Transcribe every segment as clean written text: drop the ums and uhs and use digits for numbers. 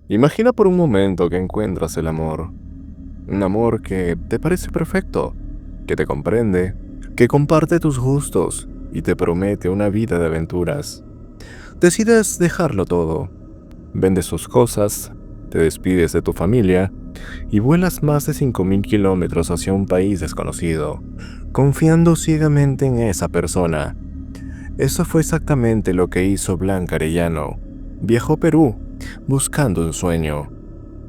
Imagina por un momento que encuentras el amor. Un amor que te parece perfecto, que te comprende, que comparte tus gustos y te promete una vida de aventuras. Decides dejarlo todo. Vendes tus cosas, te despides de tu familia y vuelas más de 5.000 kilómetros hacia un país desconocido, confiando ciegamente en esa persona. Eso fue exactamente lo que hizo Blanca Arellano. Viajó a Perú, buscando un sueño,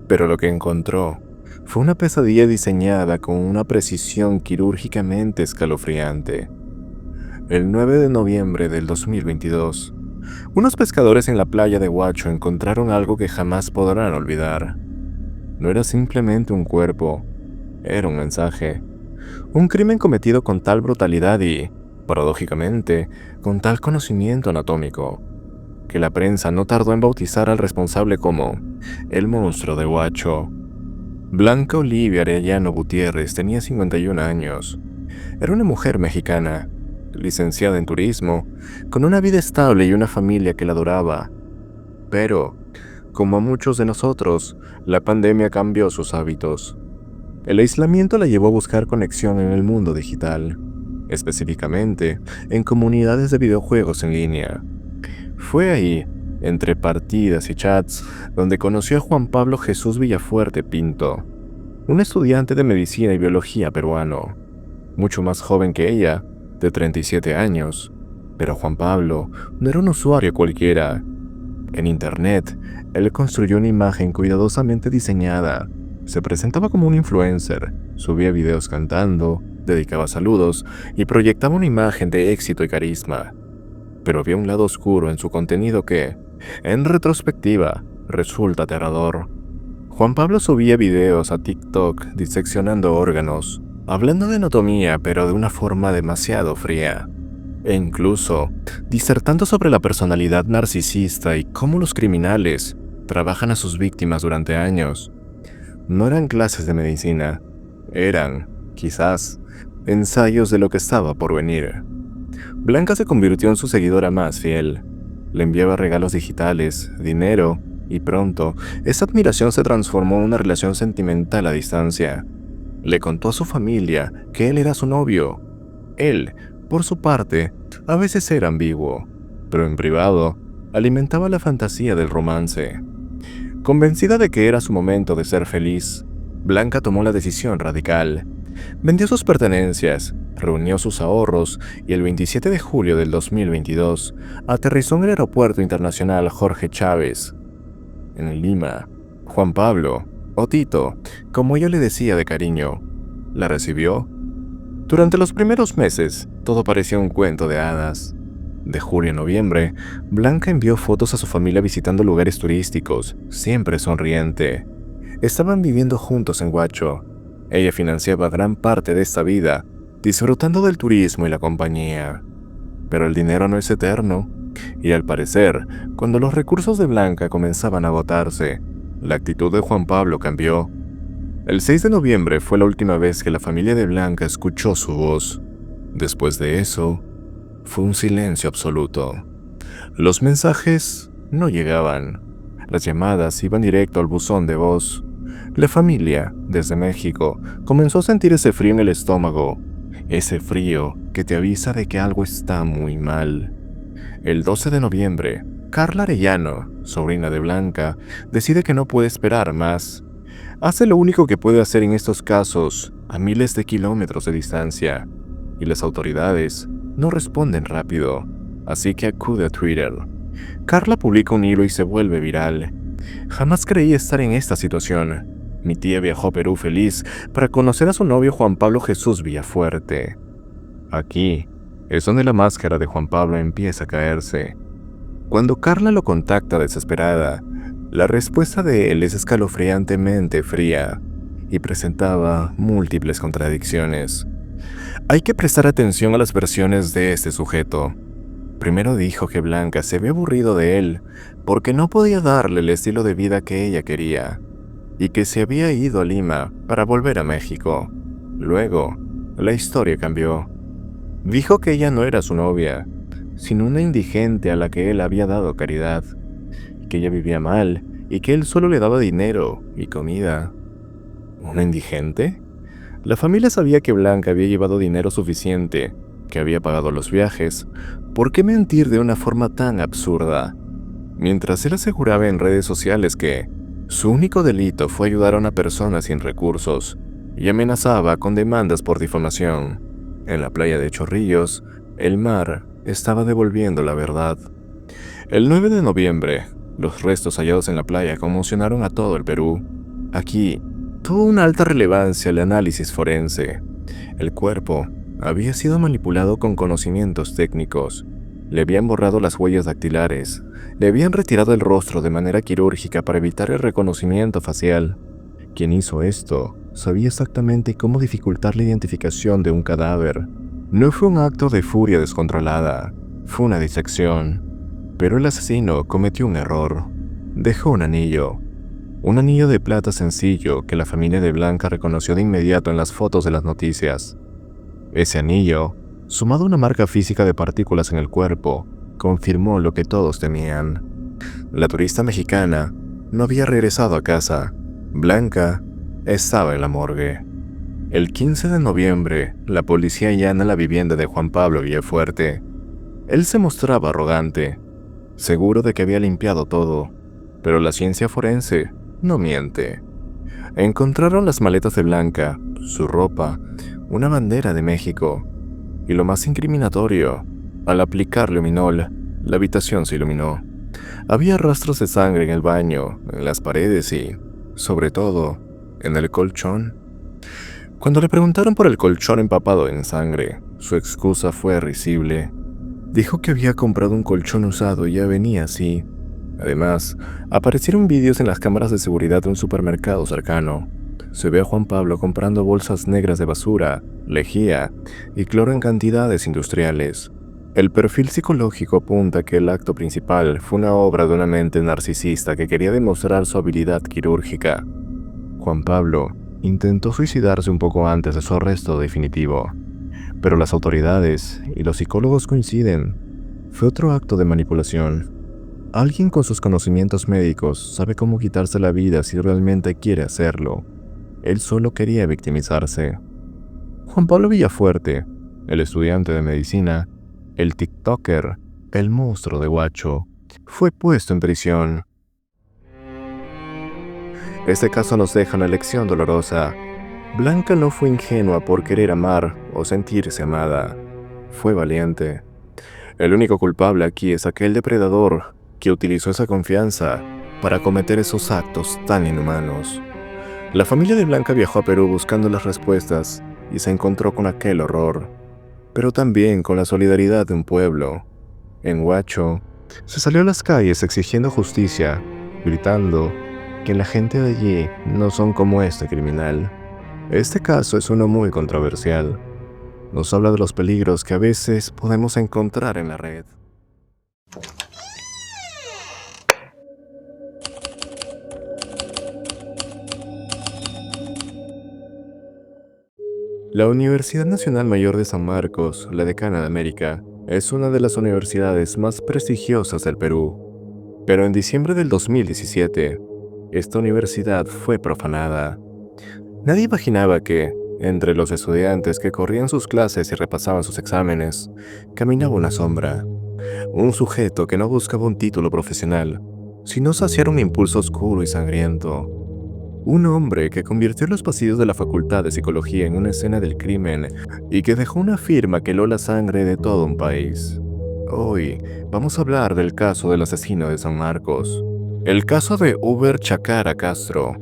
pero lo que encontró fue una pesadilla diseñada con una precisión quirúrgicamente escalofriante. El 9 de noviembre del 2022, unos pescadores en la playa de Huacho encontraron algo que jamás podrán olvidar. No era simplemente un cuerpo, era un mensaje. Un crimen cometido con tal brutalidad y, paradójicamente, con tal conocimiento anatómico, que la prensa no tardó en bautizar al responsable como el monstruo de Huacho. Blanca Olivia Arellano Gutiérrez tenía 51 años. Era una mujer mexicana, licenciada en turismo, con una vida estable y una familia que la adoraba. Pero, como a muchos de nosotros, la pandemia cambió sus hábitos. El aislamiento la llevó a buscar conexión en el mundo digital, específicamente en comunidades de videojuegos en línea. Fue ahí, entre partidas y chats, donde conoció a Juan Pablo Jesús Villafuerte Pinto, un estudiante de medicina y biología peruano, mucho más joven que ella, de 37 años. Pero Juan Pablo no era un usuario cualquiera. En Internet, él construyó una imagen cuidadosamente diseñada. Se presentaba como un influencer, subía videos cantando, dedicaba saludos y proyectaba una imagen de éxito y carisma. Pero había un lado oscuro en su contenido que, en retrospectiva, resulta aterrador. Juan Pablo subía videos a TikTok diseccionando órganos, hablando de anatomía pero de una forma demasiado fría, e incluso disertando sobre la personalidad narcisista y cómo los criminales trabajan a sus víctimas durante años. No eran clases de medicina, eran, quizás, ensayos de lo que estaba por venir. Blanca se convirtió en su seguidora más fiel. Le enviaba regalos digitales, dinero, y pronto, esa admiración se transformó en una relación sentimental a distancia. Le contó a su familia que él era su novio. Él, por su parte, a veces era ambiguo, pero en privado, alimentaba la fantasía del romance. Convencida de que era su momento de ser feliz, Blanca tomó la decisión radical. Vendió sus pertenencias, reunió sus ahorros y el 27 de julio del 2022 aterrizó en el Aeropuerto Internacional Jorge Chávez, en Lima. Juan Pablo, o Tito, como ella le decía de cariño, la recibió. Durante los primeros meses, todo parecía un cuento de hadas. De julio a noviembre, Blanca envió fotos a su familia visitando lugares turísticos, siempre sonriente. Estaban viviendo juntos en Huacho. Ella financiaba gran parte de esta vida, disfrutando del turismo y la compañía. Pero el dinero no es eterno, y al parecer, cuando los recursos de Blanca comenzaban a agotarse, la actitud de Juan Pablo cambió. El 6 de noviembre fue la última vez que la familia de Blanca escuchó su voz. Después de eso, fue un silencio absoluto. Los mensajes no llegaban. Las llamadas iban directo al buzón de voz. La familia, desde México, comenzó a sentir ese frío en el estómago. Ese frío que te avisa de que algo está muy mal. El 12 de noviembre, Carla Arellano, sobrina de Blanca, decide que no puede esperar más. Hace lo único que puede hacer en estos casos, a miles de kilómetros de distancia, y las autoridades no responden rápido, así que acude a Twitter. Carla publica un hilo y se vuelve viral. Jamás creí estar en esta situación. Mi tía viajó a Perú feliz para conocer a su novio Juan Pablo Jesús Villafuerte. Aquí es donde la máscara de Juan Pablo empieza a caerse. Cuando Carla lo contacta desesperada, la respuesta de él es escalofriantemente fría y presentaba múltiples contradicciones. Hay que prestar atención a las versiones de este sujeto. Primero dijo que Blanca se había aburrido de él porque no podía darle el estilo de vida que ella quería, y que se había ido a Lima para volver a México. Luego, la historia cambió. Dijo que ella no era su novia, sino una indigente a la que él había dado caridad, que ella vivía mal y que él solo le daba dinero y comida. ¿Una indigente? La familia sabía que Blanca había llevado dinero suficiente, que había pagado los viajes. ¿Por qué mentir de una forma tan absurda? Mientras él aseguraba en redes sociales que su único delito fue ayudar a una persona sin recursos y amenazaba con demandas por difamación. En la playa de Chorrillos, el mar estaba devolviendo la verdad. El 9 de noviembre, los restos hallados en la playa conmocionaron a todo el Perú. Aquí, tuvo una alta relevancia el análisis forense. El cuerpo había sido manipulado con conocimientos técnicos. Le habían borrado las huellas dactilares, le habían retirado el rostro de manera quirúrgica para evitar el reconocimiento facial. Quien hizo esto sabía exactamente cómo dificultar la identificación de un cadáver. No fue un acto de furia descontrolada, fue una disección. Pero el asesino cometió un error. Dejó un anillo de plata sencillo que la familia de Blanca reconoció de inmediato en las fotos de las noticias. Ese anillo, sumado a una marca física de partículas en el cuerpo, confirmó lo que todos temían. La turista mexicana no había regresado a casa. Blanca estaba en la morgue. El 15 de noviembre, la policía allana la vivienda de Juan Pablo Villafuerte. Él se mostraba arrogante, seguro de que había limpiado todo, pero la ciencia forense no miente. Encontraron las maletas de Blanca, su ropa, una bandera de México, y lo más incriminatorio, al aplicar luminol, la habitación se iluminó. Había rastros de sangre en el baño, en las paredes y, sobre todo, en el colchón. Cuando le preguntaron por el colchón empapado en sangre, su excusa fue risible. Dijo que había comprado un colchón usado y ya venía así. Además, aparecieron vídeos en las cámaras de seguridad de un supermercado cercano. Se ve a Juan Pablo comprando bolsas negras de basura, lejía y cloro en cantidades industriales. El perfil psicológico apunta que el acto principal fue una obra de una mente narcisista que quería demostrar su habilidad quirúrgica. Juan Pablo intentó suicidarse un poco antes de su arresto definitivo, pero las autoridades y los psicólogos coinciden. Fue otro acto de manipulación. Alguien con sus conocimientos médicos sabe cómo quitarse la vida si realmente quiere hacerlo. Él solo quería victimizarse. Juan Pablo Villafuerte, el estudiante de medicina, el TikToker, el monstruo de Huacho, fue puesto en prisión. Este caso nos deja una lección dolorosa. Blanca no fue ingenua por querer amar o sentirse amada. Fue valiente. El único culpable aquí es aquel depredador que utilizó esa confianza para cometer esos actos tan inhumanos. La familia de Blanca viajó a Perú buscando las respuestas y se encontró con aquel horror, pero también con la solidaridad de un pueblo. En Huacho, se salió a las calles exigiendo justicia, gritando que la gente de allí no son como este criminal. Este caso es uno muy controversial. Nos habla de los peligros que a veces podemos encontrar en la red. La Universidad Nacional Mayor de San Marcos, la decana de América, es una de las universidades más prestigiosas del Perú. Pero en diciembre del 2017, esta universidad fue profanada. Nadie imaginaba que, entre los estudiantes que corrían sus clases y repasaban sus exámenes, caminaba una sombra. Un sujeto que no buscaba un título profesional, sino saciar un impulso oscuro y sangriento. Un hombre que convirtió los pasillos de la Facultad de Psicología en una escena del crimen y que dejó una firma que heló la sangre de todo un país. Hoy vamos a hablar del caso del asesino de San Marcos. El caso de Uber Chacara Castro.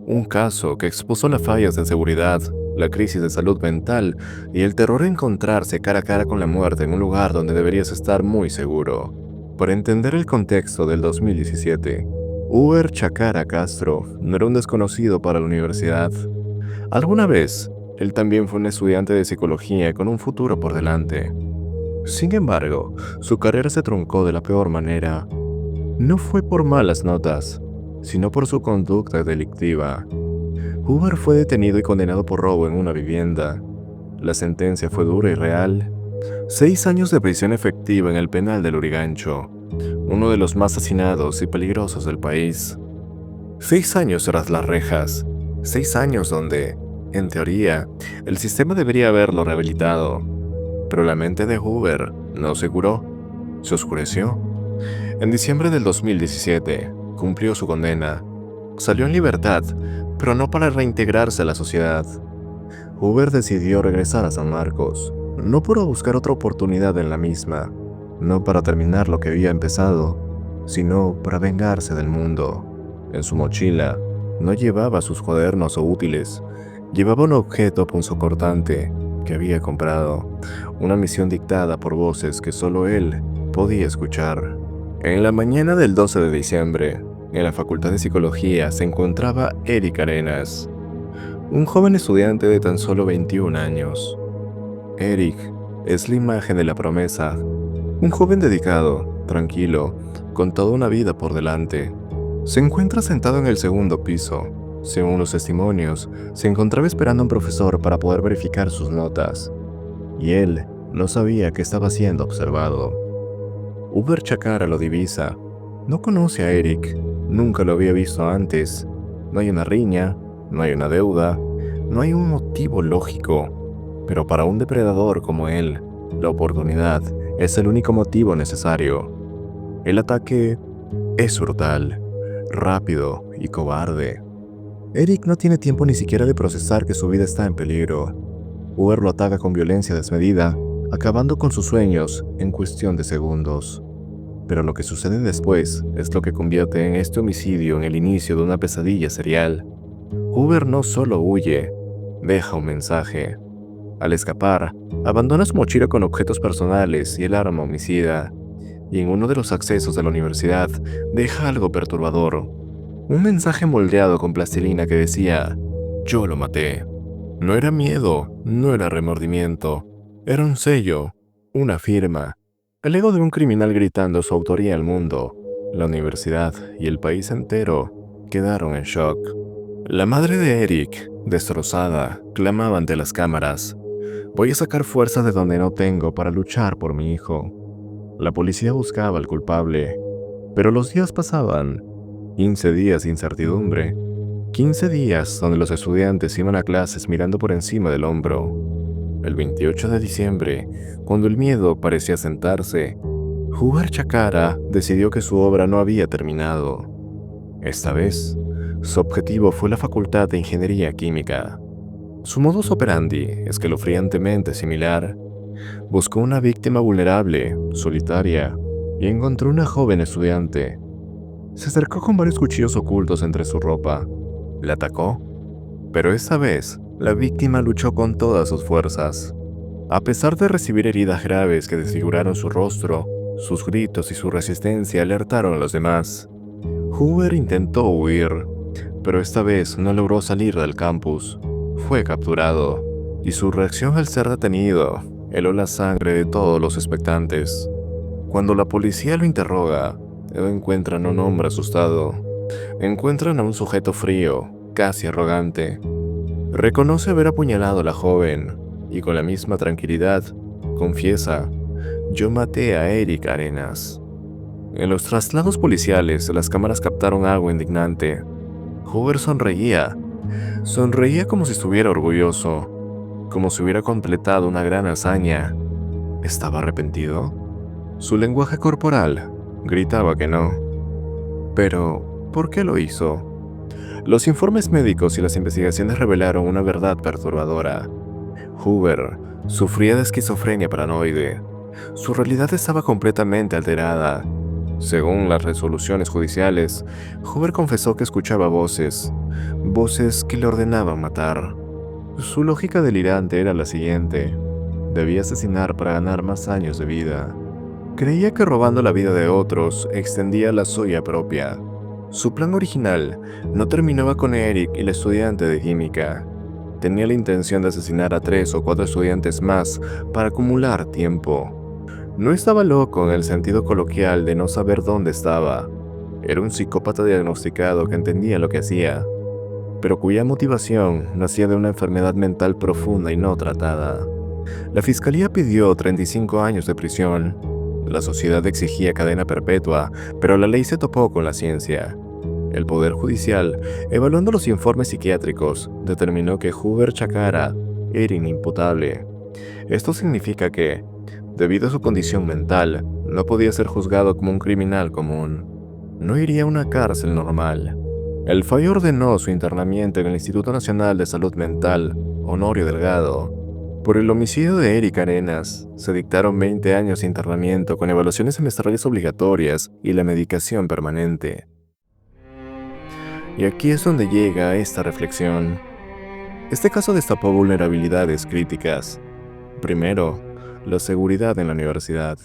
Un caso que expuso las fallas de seguridad, la crisis de salud mental y el terror de encontrarse cara a cara con la muerte en un lugar donde deberías estar muy seguro. Para entender el contexto del 2017, Uber Chacara Castro no era un desconocido para la universidad. Alguna vez, él también fue un estudiante de psicología con un futuro por delante. Sin embargo, su carrera se truncó de la peor manera. No fue por malas notas, sino por su conducta delictiva. Uber fue detenido y condenado por robo en una vivienda. La sentencia fue dura y real. 6 años de prisión efectiva en el penal del Lurigancho, uno de los más hacinados y peligrosos del país. 6 años tras las rejas. 6 años donde, en teoría, el sistema debería haberlo rehabilitado. Pero la mente de Hoover no se curó, se oscureció. En diciembre del 2017, cumplió su condena. Salió en libertad, pero no para reintegrarse a la sociedad. Hoover decidió regresar a San Marcos, no por buscar otra oportunidad en la misma, no para terminar lo que había empezado, sino para vengarse del mundo. En su mochila no llevaba sus cuadernos o útiles, llevaba un objeto punzocortante que había comprado, una misión dictada por voces que solo él podía escuchar. En la mañana del 12 de diciembre, en la Facultad de Psicología se encontraba Eric Arenas, un joven estudiante de tan solo 21 años. Eric es la imagen de la promesa, un joven dedicado, tranquilo, con toda una vida por delante. Se encuentra sentado en el segundo piso. Según los testimonios, se encontraba esperando a un profesor para poder verificar sus notas, y él no sabía que estaba siendo observado. Uber Chakara lo divisa. No conoce a Eric, nunca lo había visto antes. No hay una riña, no hay una deuda, no hay un motivo lógico. Pero para un depredador como él, la oportunidad es el único motivo necesario. El ataque es brutal, rápido y cobarde. Eric no tiene tiempo ni siquiera de procesar que su vida está en peligro. Uber lo ataca con violencia desmedida, acabando con sus sueños en cuestión de segundos. Pero lo que sucede después es lo que convierte en este homicidio en el inicio de una pesadilla serial. Uber no solo huye, deja un mensaje. Al escapar, abandona su mochila con objetos personales y el arma homicida, y en uno de los accesos de la universidad deja algo perturbador. Un mensaje moldeado con plastilina que decía: "Yo lo maté". No era miedo, no era remordimiento, era un sello, una firma, el ego de un criminal gritando su autoría al mundo. La universidad y el país entero quedaron en shock. La madre de Eric, destrozada, clamaba ante las cámaras: "Voy a sacar fuerzas de donde no tengo para luchar por mi hijo". La policía buscaba al culpable, pero los días pasaban. 15 días de incertidumbre. 15 días donde los estudiantes iban a clases mirando por encima del hombro. El 28 de diciembre, cuando el miedo parecía sentarse, Hoover Chakara decidió que su obra no había terminado. Esta vez, su objetivo fue la Facultad de Ingeniería Química. Su modus operandi, escalofriantemente similar, buscó una víctima vulnerable, solitaria, y encontró una joven estudiante. Se acercó con varios cuchillos ocultos entre su ropa. La atacó, pero esta vez la víctima luchó con todas sus fuerzas. A pesar de recibir heridas graves que desfiguraron su rostro, sus gritos y su resistencia alertaron a los demás. Hoover intentó huir, pero esta vez no logró salir del campus. Fue capturado, y su reacción al ser detenido heló la sangre de todos los expectantes. Cuando la policía lo interroga, encuentran a un hombre asustado. Encuentran a un sujeto frío, casi arrogante. Reconoce haber apuñalado a la joven, y con la misma tranquilidad, confiesa: "Yo maté a Eric Arenas". En los traslados policiales, las cámaras captaron algo indignante. Hoover sonreía. Sonreía como si estuviera orgulloso, como si hubiera completado una gran hazaña. ¿Estaba arrepentido? Su lenguaje corporal gritaba que no. Pero, ¿por qué lo hizo? Los informes médicos y las investigaciones revelaron una verdad perturbadora. Hoover sufría de esquizofrenia paranoide. Su realidad estaba completamente alterada. Según las resoluciones judiciales, Hoover confesó que escuchaba voces que le ordenaban matar. Su lógica delirante era la siguiente: debía asesinar para ganar más años de vida. Creía que robando la vida de otros extendía la suya propia. Su plan original no terminaba con Eric y la estudiante de química. Tenía la intención de asesinar a 3 o 4 estudiantes más para acumular tiempo. No estaba loco en el sentido coloquial de no saber dónde estaba. Era un psicópata diagnosticado que entendía lo que hacía, pero cuya motivación nacía de una enfermedad mental profunda y no tratada. La fiscalía pidió 35 años de prisión. La sociedad exigía cadena perpetua, pero la ley se topó con la ciencia. El Poder Judicial, evaluando los informes psiquiátricos, determinó que Hoover Chakara era inimputable. Esto significa que, debido a su condición mental, no podía ser juzgado como un criminal común. No iría a una cárcel normal. El fallo ordenó su internamiento en el Instituto Nacional de Salud Mental, Honorio Delgado. Por el homicidio de Eric Arenas, se dictaron 20 años de internamiento con evaluaciones semestrales obligatorias y la medicación permanente. Y aquí es donde llega esta reflexión. Este caso destapó vulnerabilidades críticas. Primero, la seguridad en la universidad.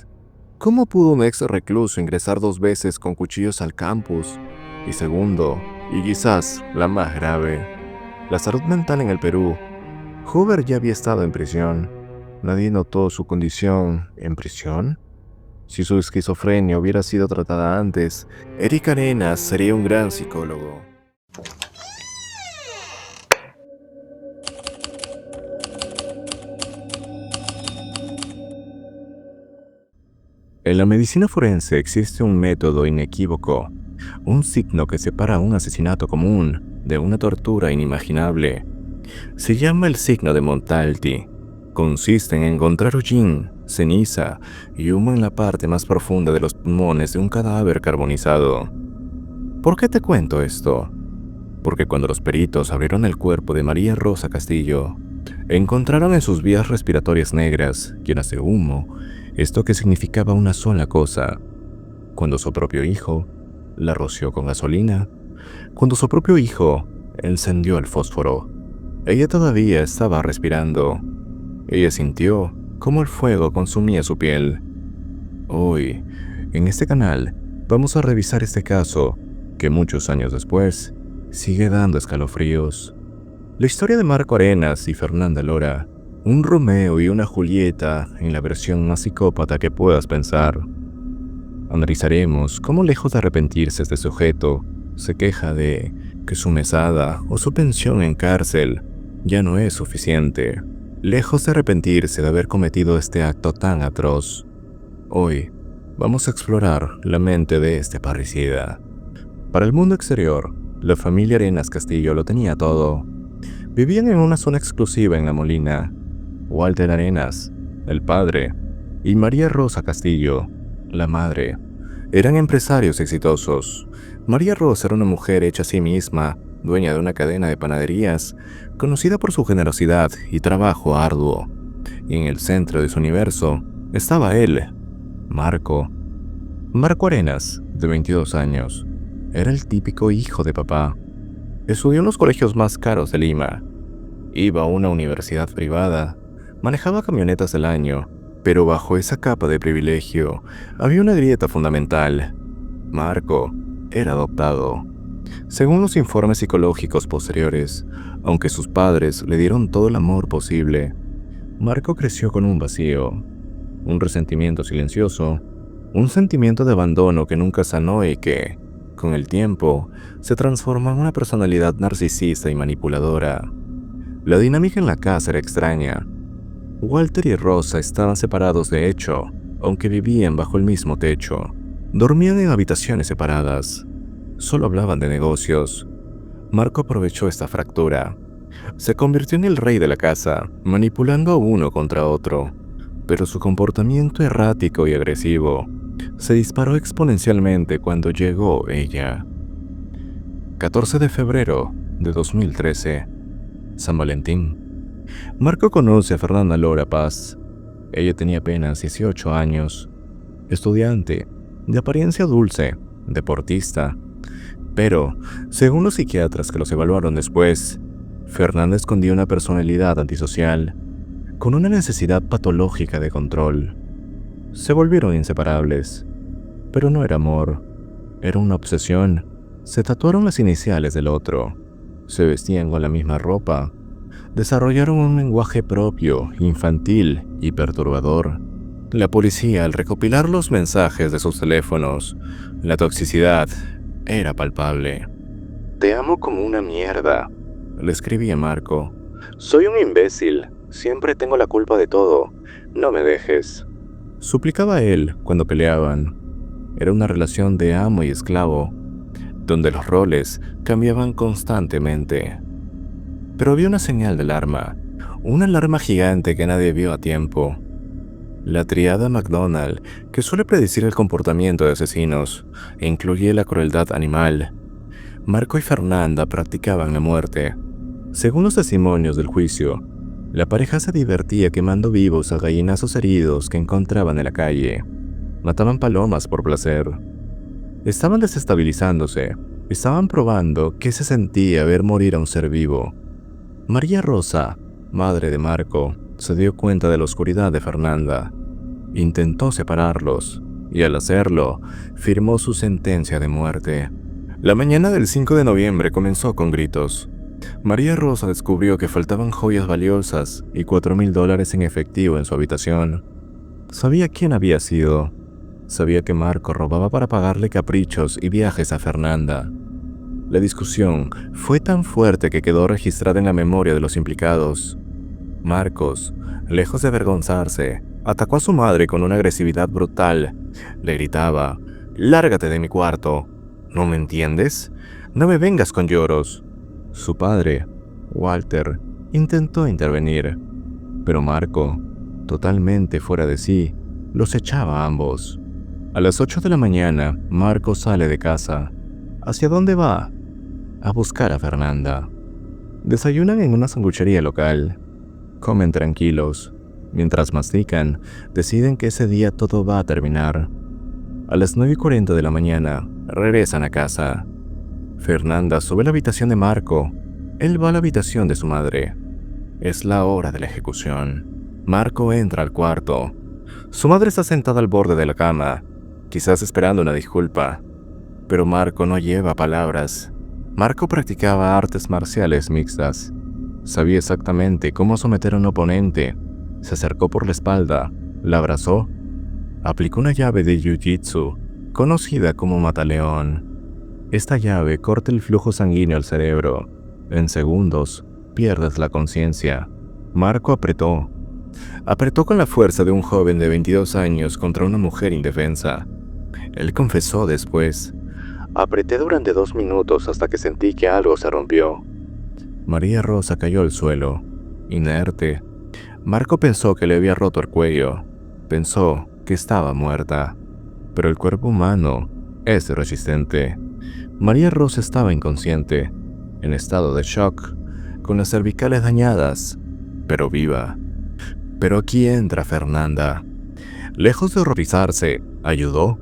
¿Cómo pudo un ex recluso ingresar 2 veces con cuchillos al campus? Y segundo, y quizás la más grave, la salud mental en el Perú. Hoover ya había estado en prisión. Nadie notó su condición en prisión. Si su esquizofrenia hubiera sido tratada antes, Eric Arenas sería un gran psicólogo. En la medicina forense existe un método inequívoco, un signo que separa un asesinato común de una tortura inimaginable. Se llama el signo de Montalti. Consiste en encontrar hollín, ceniza y humo en la parte más profunda de los pulmones de un cadáver carbonizado. ¿Por qué te cuento esto? Porque cuando los peritos abrieron el cuerpo de María Rosa Castillo, encontraron en sus vías respiratorias negras, llenas de humo, esto que significaba una sola cosa. Cuando su propio hijo la roció con gasolina, cuando su propio hijo encendió el fósforo, ella todavía estaba respirando. Ella sintió cómo el fuego consumía su piel. Hoy, en este canal, vamos a revisar este caso que muchos años después sigue dando escalofríos. La historia de Marco Arenas y Fernanda Lora, un Romeo y una Julieta en la versión más psicópata que puedas pensar. Analizaremos cómo, lejos de arrepentirse este sujeto, se queja de que su mesada o su pensión en cárcel ya no es suficiente. Lejos de arrepentirse de haber cometido este acto tan atroz. Hoy vamos a explorar la mente de este parricida. Para el mundo exterior, la familia Arenas Castillo lo tenía todo. Vivían en una zona exclusiva en La Molina. Walter Arenas, el padre, y María Rosa Castillo, la madre, eran empresarios exitosos. María Rosa era una mujer hecha a sí misma, dueña de una cadena de panaderías, conocida por su generosidad y trabajo arduo. Y en el centro de su universo estaba él, Marco. Marco Arenas, de 22 años, era el típico hijo de papá. Estudió en los colegios más caros de Lima. Iba a una universidad privada. Manejaba camionetas del año, pero bajo esa capa de privilegio había una grieta fundamental. Marco era adoptado. Según los informes psicológicos posteriores, aunque sus padres le dieron todo el amor posible, Marco creció con un vacío, un resentimiento silencioso, un sentimiento de abandono que nunca sanó y que, con el tiempo, se transformó en una personalidad narcisista y manipuladora. La dinámica en la casa era extraña. Walter y Rosa estaban separados de hecho, aunque vivían bajo el mismo techo. Dormían en habitaciones separadas. Solo hablaban de negocios. Marco aprovechó esta fractura. Se convirtió en el rey de la casa, manipulando a uno contra otro. Pero su comportamiento errático y agresivo se disparó exponencialmente cuando llegó ella. 14 de febrero de 2013. San Valentín. Marco conoce a Fernanda Lora Paz. Ella tenía apenas 18 años, estudiante, de apariencia dulce, deportista. Pero, según los psiquiatras que los evaluaron después, Fernanda escondía una personalidad antisocial, con una necesidad patológica de control. Se volvieron inseparables, pero no era amor, era una obsesión. Se tatuaron las iniciales del otro, se vestían con la misma ropa, desarrollaron un lenguaje propio, infantil y perturbador. La policía, al recopilar los mensajes de sus teléfonos, la toxicidad era palpable. «Te amo como una mierda», le escribía Marco. «Soy un imbécil, siempre tengo la culpa de todo, no me dejes», suplicaba él cuando peleaban. Era una relación de amo y esclavo. donde los roles cambiaban constantemente. Pero había una señal de alarma, una alarma gigante que nadie vio a tiempo. La triada McDonald, que suele predecir el comportamiento de asesinos e incluye la crueldad animal. Marco y Fernanda practicaban la muerte. Según los testimonios del juicio, la pareja se divertía quemando vivos a gallinazos heridos que encontraban en la calle. Mataban palomas por placer. Estaban desestabilizándose. Estaban probando qué se sentía ver morir a un ser vivo. María Rosa, madre de Marco, se dio cuenta de la oscuridad de Fernanda. Intentó separarlos, y al hacerlo, firmó su sentencia de muerte. La mañana del 5 de noviembre comenzó con gritos. María Rosa descubrió que faltaban joyas valiosas y $4,000 en efectivo en su habitación. Sabía quién había sido. Sabía que Marco robaba para pagarle caprichos y viajes a Fernanda. La discusión fue tan fuerte que quedó registrada en la memoria de los implicados. Marcos, lejos de avergonzarse, atacó a su madre con una agresividad brutal. Le gritaba: «¡Lárgate de mi cuarto! ¿No me entiendes? No me vengas con lloros». Su padre, Walter, intentó intervenir, pero Marco, totalmente fuera de sí, los echaba a ambos. A las 8 de la mañana, Marco sale de casa. ¿Hacia dónde va? A buscar a Fernanda. Desayunan en una sanguchería local. Comen tranquilos. Mientras mastican, deciden que ese día todo va a terminar. A las 9:40 de la mañana, regresan a casa. Fernanda sube a la habitación de Marco. Él va a la habitación de su madre. Es la hora de la ejecución. Marco entra al cuarto. Su madre está sentada al borde de la cama, quizás esperando una disculpa. Pero Marco no lleva palabras. Marco practicaba artes marciales mixtas. Sabía exactamente cómo someter a un oponente. Se acercó por la espalda, la abrazó, aplicó una llave de jiu-jitsu, conocida como mataleón. Esta llave corta el flujo sanguíneo al cerebro. En segundos, pierdes la conciencia. Marco apretó. Apretó con la fuerza de un joven de 22 años contra una mujer indefensa. Él confesó después: «Apreté durante 2 minutos hasta que sentí que algo se rompió». María Rosa cayó al suelo, inerte. Marco pensó que le había roto el cuello. Pensó que estaba muerta. Pero el cuerpo humano es resistente. María Rosa estaba inconsciente, en estado de shock, con las cervicales dañadas, pero viva. Pero aquí entra Fernanda. Lejos de horrorizarse, ayudó.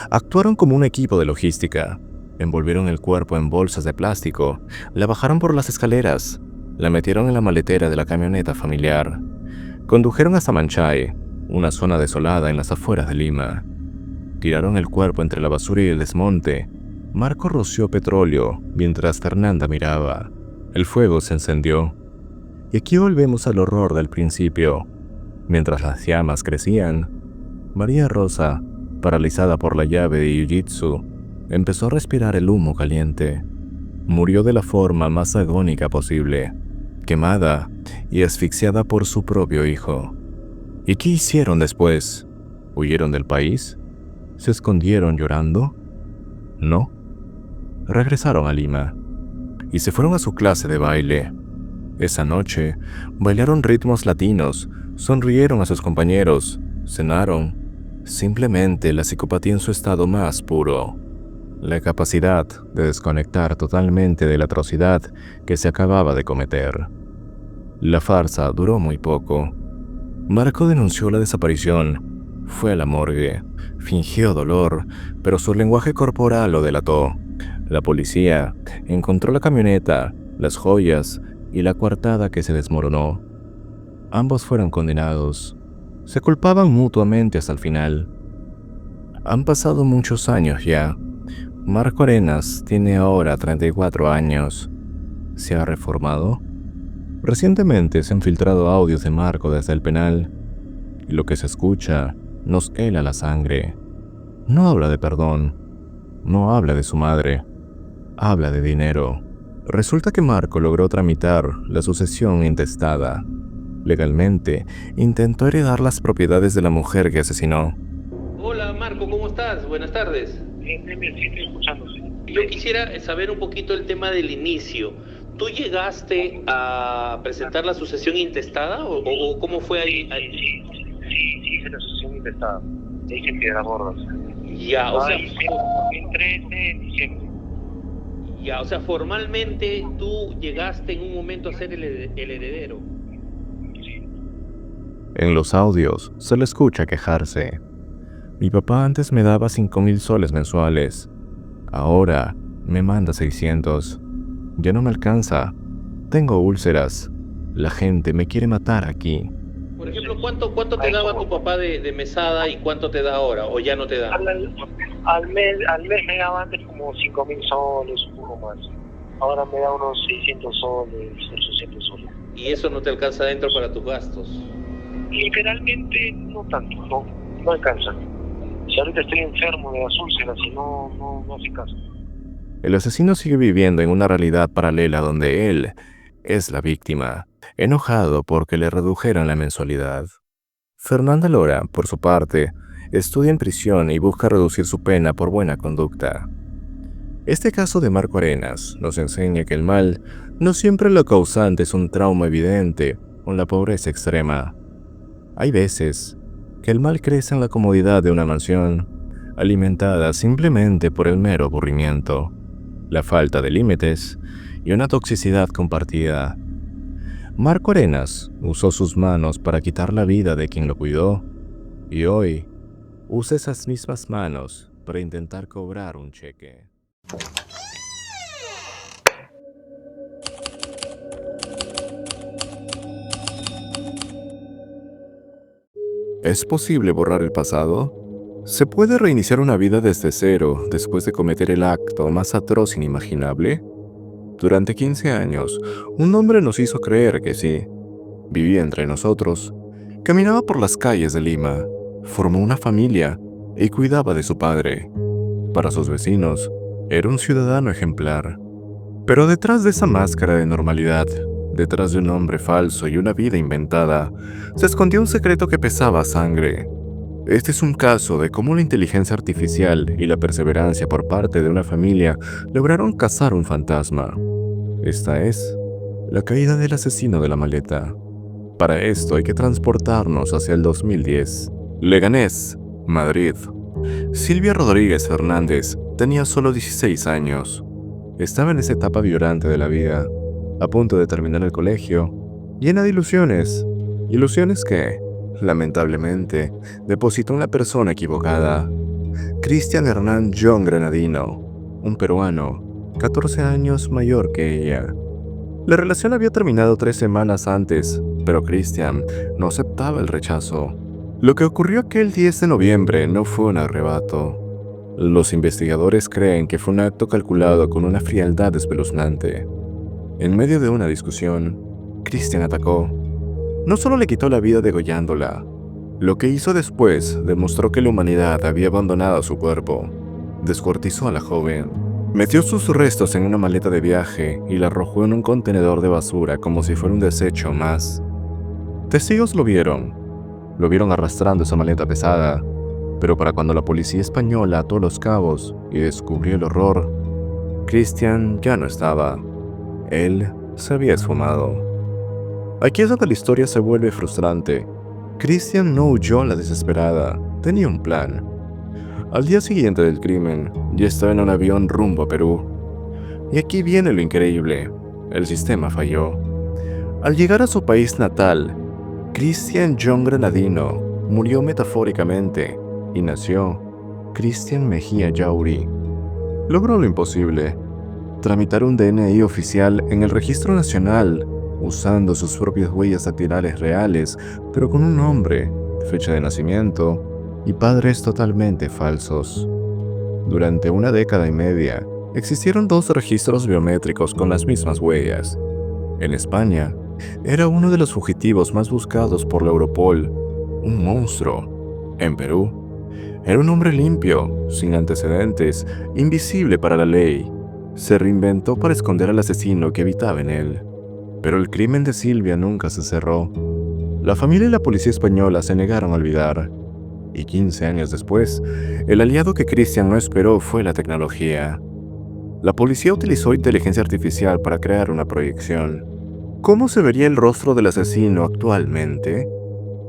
Actuaron como un equipo de logística. Envolvieron el cuerpo en bolsas de plástico, la bajaron por las escaleras, la metieron en la maletera de la camioneta familiar. Condujeron hasta Manchay, una zona desolada en las afueras de Lima. Tiraron el cuerpo entre la basura y el desmonte. Marco roció petróleo mientras Fernanda miraba. El fuego se encendió. Y aquí volvemos al horror del principio. Mientras las llamas crecían, María Rosa, paralizada por la llave de jiu-jitsu, empezó a respirar el humo caliente. Murió de la forma más agónica posible, quemada y asfixiada por su propio hijo. ¿Y qué hicieron después? ¿Huyeron del país? ¿Se escondieron llorando? No. Regresaron a Lima y se fueron a su clase de baile. Esa noche, bailaron ritmos latinos, sonrieron a sus compañeros, cenaron. Simplemente la psicopatía en su estado más puro. La capacidad de desconectar totalmente de la atrocidad que se acababa de cometer. La farsa duró muy poco. Marco denunció la desaparición. Fue a la morgue. Fingió dolor, pero su lenguaje corporal lo delató. La policía encontró la camioneta, las joyas y la coartada que se desmoronó. Ambos fueron condenados. Se culpaban mutuamente hasta el final. Han pasado muchos años ya. Marco Arenas tiene ahora 34 años. ¿Se ha reformado? Recientemente se han filtrado audios de Marco desde el penal, y lo que se escucha nos hela la sangre. No habla de perdón, no habla de su madre, habla de dinero. Resulta que Marco logró tramitar la sucesión intestada. Legalmente, intentó heredar las propiedades de la mujer que asesinó. Hola Marco, ¿cómo estás? Buenas tardes. Sí, estoy escuchándose. yo quisiera saber un poquito el tema del inicio. ¿Tú llegaste a presentar la sucesión intestada o cómo fue ahí? Sí, hice la sucesión intestada. Hice en Piedras Gordas. Ya, o sea, Hice en 2013, en diciembre. ya, o sea, formalmente tú llegaste en un momento a ser el heredero. Sí. En los audios se le escucha quejarse. Mi papá antes me daba 5.000 soles mensuales. Ahora me manda 600. Ya no me alcanza. Tengo úlceras. La gente me quiere matar aquí. Por ejemplo, ¿cuánto te daba tu papá de mesada y cuánto te da ahora? ¿O ya no te da? Al mes me daba antes como 5.000 soles, un poco más. Ahora me da unos 600 soles, 800 soles. ¿Y eso no te alcanza adentro para tus gastos? Literalmente no tanto, no alcanza. Si ahorita estoy enfermo de las úlceras y no hace caso. El asesino sigue viviendo en una realidad paralela donde él es la víctima, enojado porque le redujeron la mensualidad. Fernanda Lora, por su parte, estudia en prisión y busca reducir su pena por buena conducta. Este caso de Marco Arenas nos enseña que el mal no siempre lo causante es un trauma evidente o la pobreza extrema. Hay veces que el mal crece en la comodidad de una mansión, alimentada simplemente por el mero aburrimiento, la falta de límites y una toxicidad compartida. Marco Arenas usó sus manos para quitar la vida de quien lo cuidó, y hoy usa esas mismas manos para intentar cobrar un cheque. ¿Es posible borrar el pasado? ¿Se puede reiniciar una vida desde cero después de cometer el acto más atroz inimaginable? Durante 15 años, un hombre nos hizo creer que sí. Vivía entre nosotros, caminaba por las calles de Lima, formó una familia y cuidaba de su padre. Para sus vecinos, era un ciudadano ejemplar. Pero detrás de esa máscara de normalidad, detrás de un hombre falso y una vida inventada, se escondía un secreto que pesaba sangre. Este es un caso de cómo la inteligencia artificial y la perseverancia por parte de una familia lograron cazar un fantasma. Esta es la caída del asesino de la maleta. Para esto hay que transportarnos hacia el 2010. Leganés, Madrid. Silvia Rodríguez Fernández tenía solo 16 años. Estaba en esa etapa vibrante de la vida, a punto de terminar el colegio, llena de ilusiones. Ilusiones que, lamentablemente, depositó en la persona equivocada. Cristian Hernán John Granadino, un peruano, 14 años mayor que ella. La relación había terminado 3 semanas antes, pero Cristian no aceptaba el rechazo. Lo que ocurrió aquel 10 de noviembre no fue un arrebato. Los investigadores creen que fue un acto calculado con una frialdad espeluznante. En medio de una discusión, Cristian atacó. No solo le quitó la vida degollándola, lo que hizo después demostró que la humanidad había abandonado su cuerpo. Descuartizó a la joven, metió sus restos en una maleta de viaje y la arrojó en un contenedor de basura como si fuera un desecho más. Testigos lo vieron arrastrando esa maleta pesada, pero para cuando la policía española ató los cabos y descubrió el horror, Cristian ya no estaba. Él se había esfumado. Aquí es donde la historia se vuelve frustrante. Cristian no huyó a la desesperada, tenía un plan. Al día siguiente del crimen, ya estaba en un avión rumbo a Perú. Y aquí viene lo increíble, el sistema falló. Al llegar a su país natal, Cristian John Granadino murió metafóricamente y nació Cristian Mejía Yauri. Logró lo imposible, tramitar un DNI oficial en el Registro Nacional, usando sus propias huellas dactilares reales, pero con un nombre, fecha de nacimiento y padres totalmente falsos. Durante una década y media, existieron 2 registros biométricos con las mismas huellas. En España, era uno de los fugitivos más buscados por la Europol, un monstruo. En Perú, era un hombre limpio, sin antecedentes, invisible para la ley. Se reinventó para esconder al asesino que habitaba en él. Pero el crimen de Silvia nunca se cerró. La familia y la policía española se negaron a olvidar. Y 15 años después, el aliado que Cristian no esperó fue la tecnología. La policía utilizó inteligencia artificial para crear una proyección. ¿Cómo se vería el rostro del asesino actualmente?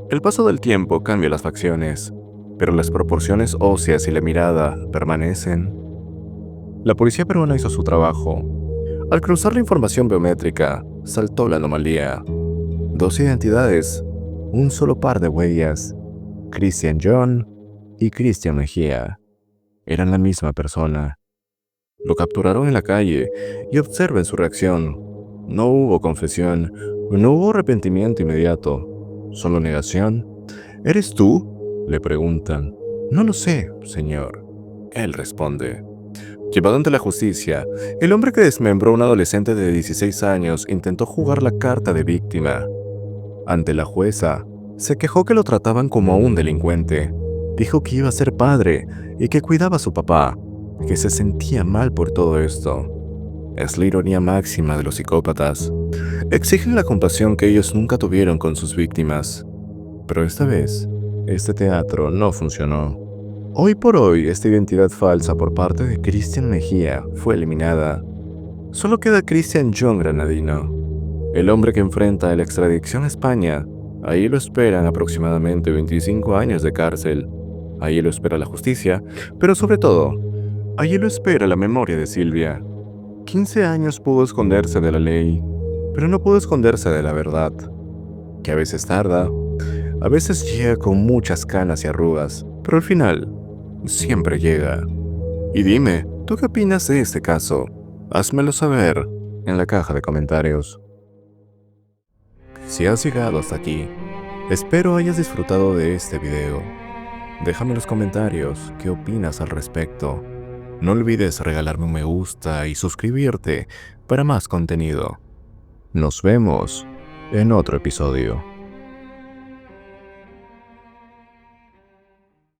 El paso del tiempo cambia las facciones, pero las proporciones óseas y la mirada permanecen. La policía peruana hizo su trabajo. Al cruzar la información biométrica, saltó la anomalía. 2 identidades, un solo par de huellas. Christian John y Cristian Mejía. Eran la misma persona. Lo capturaron en la calle y observen su reacción. No hubo confesión, no hubo arrepentimiento inmediato, solo negación. ¿Eres tú?, le preguntan. No lo sé, señor. Él responde. Llevado ante la justicia, el hombre que desmembró a un adolescente de 16 años intentó jugar la carta de víctima. Ante la jueza, se quejó que lo trataban como a un delincuente. Dijo que iba a ser padre y que cuidaba a su papá, que se sentía mal por todo esto. Es la ironía máxima de los psicópatas. Exigen la compasión que ellos nunca tuvieron con sus víctimas. Pero esta vez, este teatro no funcionó. Hoy por hoy, esta identidad falsa por parte de Cristian Mejía fue eliminada. Solo queda Christian John Granadino, el hombre que enfrenta la extradición a España. Ahí lo esperan aproximadamente 25 años de cárcel. Ahí lo espera la justicia, pero sobre todo, allí lo espera la memoria de Silvia. 15 años pudo esconderse de la ley, pero no pudo esconderse de la verdad, que a veces tarda, a veces llega con muchas canas y arrugas, pero al final, siempre llega. Y dime, ¿tú qué opinas de este caso? Házmelo saber en la caja de comentarios. Si has llegado hasta aquí, espero hayas disfrutado de este video. Déjame en los comentarios qué opinas al respecto. No olvides regalarme un me gusta y suscribirte para más contenido. Nos vemos en otro episodio.